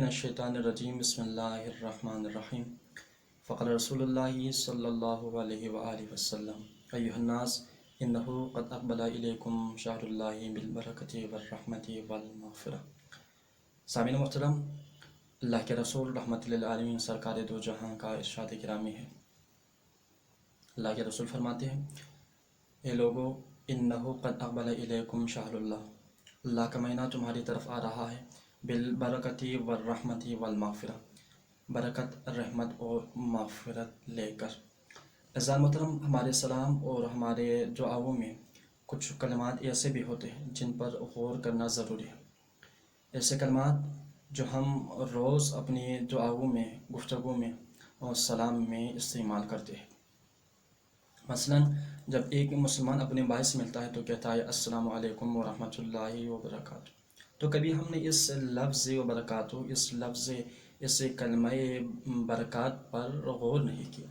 الشیطان الرجیم بسم اللہ الرحمن الرحیم فقال رسول اللہ صلی اللہ علیہ وآلہ وسلم ایہا الناس انہو قد اقبل الیکم شہر اللہ بالبرکۃ والرحمۃ والمغفرہ۔ سامعین محترم، اللہ کے رسول رحمت للعالمین سرکار دو جہاں کا ارشاد گرامی ہے۔ اللہ کے رسول فرماتے ہیں، اے لوگو انہو قد اقبل الیکم شہر اللہ کا مہینہ تمہاری طرف آ رہا ہے، بالبرکۃ والرحمۃ والمغفرہ، برکت، رحمت اور مغفرت لے کر۔ عزیزان محترم، ہمارے سلام اور ہمارے دعاؤں میں کچھ کلمات ایسے بھی ہوتے ہیں جن پر غور کرنا ضروری ہے۔ ایسے کلمات جو ہم روز اپنی دعاؤں میں، گفتگو میں اور سلام میں استعمال کرتے ہیں۔ مثلا جب ایک مسلمان اپنے بھائی سے ملتا ہے تو کہتا ہے السلام علیکم ورحمۃ اللہ وبرکاتہ۔ تو کبھی ہم نے اس لفظ وبرکاتہ، اس کلمہ برکات پر غور نہیں کیا۔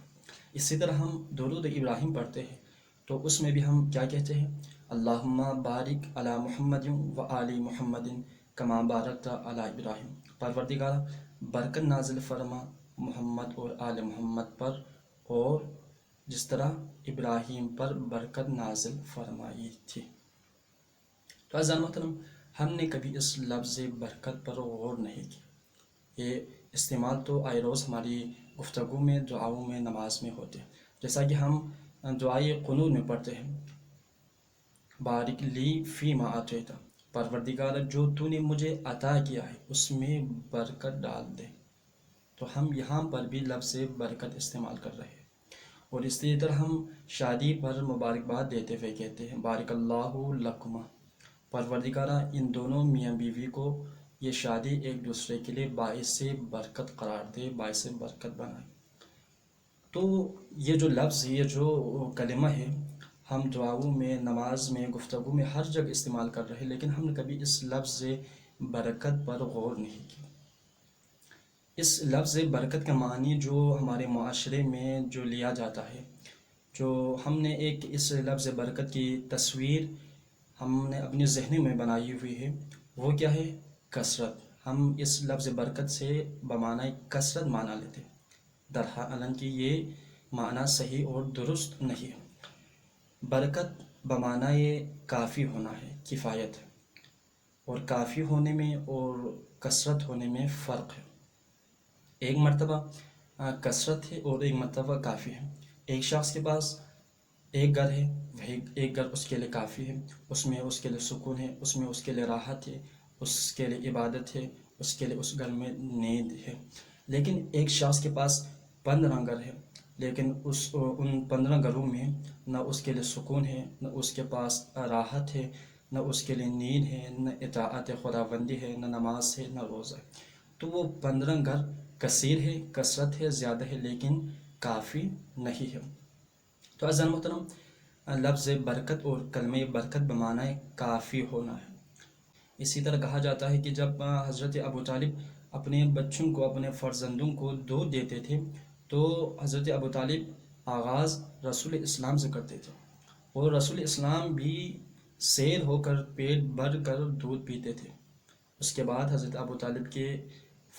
اسی طرح ہم درود ابراہیم پڑھتے ہیں تو اس میں بھی ہم کیا کہتے ہیں؟ اللہم بارک علی محمد و آل محمد کما بارکت علی ابراہیم۔ پروردگار برکت نازل فرما محمد اور آل محمد پر، اور جس طرح ابراہیم پر برکت نازل فرمائی تھی۔ تو عزیزان محترم، ہم نے کبھی اس لفظ برکت پر غور نہیں کیا۔ یہ استعمال تو آئے روز ہماری گفتگو میں، دعاؤں میں، نماز میں ہوتے ہیں۔ جیسا کہ ہم دعائے قنوت میں پڑھتے ہیں، بارک لی فیما آتیت، پروردگار جو تو نے مجھے عطا کیا ہے اس میں برکت ڈال دے۔ تو ہم یہاں پر بھی لفظ برکت استعمال کر رہے ہیں۔ اور اسی طرح ہم شادی پر مبارکباد دیتے ہوئے کہتے ہیں بارک اللہ لکما، پروردگارہ ان دونوں میاں بیوی کو یہ شادی ایک دوسرے کے لیے باعث برکت قرار دے، باعث برکت بنائے۔ تو یہ جو لفظ، یہ جو کلمہ ہے، ہم دعاؤں میں، نماز میں، گفتگو میں ہر جگہ استعمال کر رہے ہیں، لیکن ہم نے کبھی اس لفظ برکت پر غور نہیں کیا۔ اس لفظ برکت کا معنی جو ہمارے معاشرے میں جو لیا جاتا ہے، جو ہم نے ایک اس لفظ برکت کی تصویر ہم نے اپنے ذہن میں بنائی ہوئی ہے، وہ کیا ہے؟ کثرت۔ ہم اس لفظ برکت سے بمعنی کثرت معنی لیتے ہیں، حالانکہ یہ معنی صحیح اور درست نہیں ہے۔ برکت بمعنی کافی ہونا ہے، کفایت ہے، اور کافی ہونے میں اور کثرت ہونے میں فرق ہے۔ ایک مرتبہ کثرت ہے اور ایک مرتبہ کافی ہے۔ ایک شخص کے پاس ایک گھر ہے، وہی ایک گھر اس کے لیے کافی ہے، اس میں اس کے لیے سکون ہے، اس میں اس کے لیے راحت ہے، اس کے لیے عبادت ہے، اس کے لیے اس گھر میں نیند ہے۔ لیکن ایک شخص کے پاس 15 گھر ہے، لیکن ان 15 گھروں میں نہ اس کے لیے سکون ہے، نہ اس کے پاس راحت ہے، نہ اس کے لیے نیند ہے، نہ اطاعت خداوندی ہے، نہ نماز ہے، نہ روزہ ہے۔ تو وہ 15 گھر کثیر ہے، کثرت ہے، زیادہ ہے، لیکن کافی نہیں ہے۔ تو عزیزان محترم، لفظ برکت اور کلمہ برکت بمعنی کافی ہونا ہے۔ اسی طرح کہا جاتا ہے کہ جب حضرت ابو طالب اپنے بچوں کو، اپنے فرزندوں کو دودھ دیتے تھے تو حضرت ابو طالب آغاز رسول اسلام سے کرتے تھے، اور رسول اسلام بھی سیر ہو کر، پیٹ بھر کر دودھ پیتے تھے۔ اس کے بعد حضرت ابو طالب کے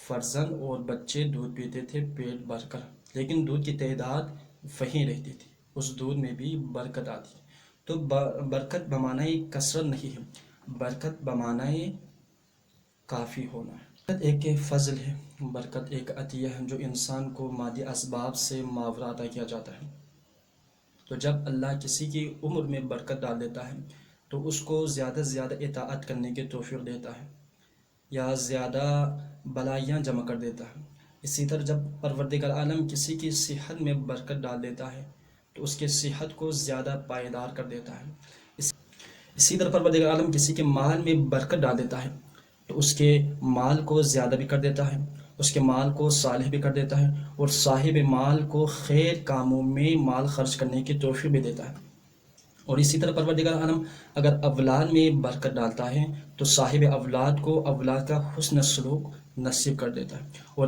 فرزند اور بچے دودھ پیتے تھے پیٹ بھر کر، لیکن دودھ کی تعداد وہیں رہتی تھی، اس دودھ میں بھی برکت آتی ہے۔ تو برکت بمعنی کثرت نہیں ہے، برکت بمعنی کافی ہونا ہے۔ برکت ایک فضل ہے، برکت ایک عطیہ ہے جو انسان کو مادی اسباب سے ماورا عطا کیا جاتا ہے۔ تو جب اللہ کسی کی عمر میں برکت ڈال دیتا ہے تو اس کو زیادہ سے زیادہ اطاعت کرنے کی توفیق دیتا ہے، یا زیادہ بلائیاں جمع کر دیتا ہے۔ اسی طرح جب پروردگار عالم کسی کی صحت میں برکت ڈال دیتا ہے تو اس کے صحت کو زیادہ پائیدار کر دیتا ہے۔ اسی طرح پروردگار عالم کسی کے مال میں برکت ڈال دیتا ہے تو اس کے مال کو زیادہ بھی کر دیتا ہے، اس کے مال کو صالح بھی کر دیتا ہے، اور صاحب مال کو خیر کاموں میں مال خرچ کرنے کی توفیق بھی دیتا ہے۔ اور اسی طرح پروردگار عالم اگر اولاد میں برکت ڈالتا ہے تو صاحب اولاد کو اولاد کا حسن سلوک نصیب کر دیتا ہے۔ اور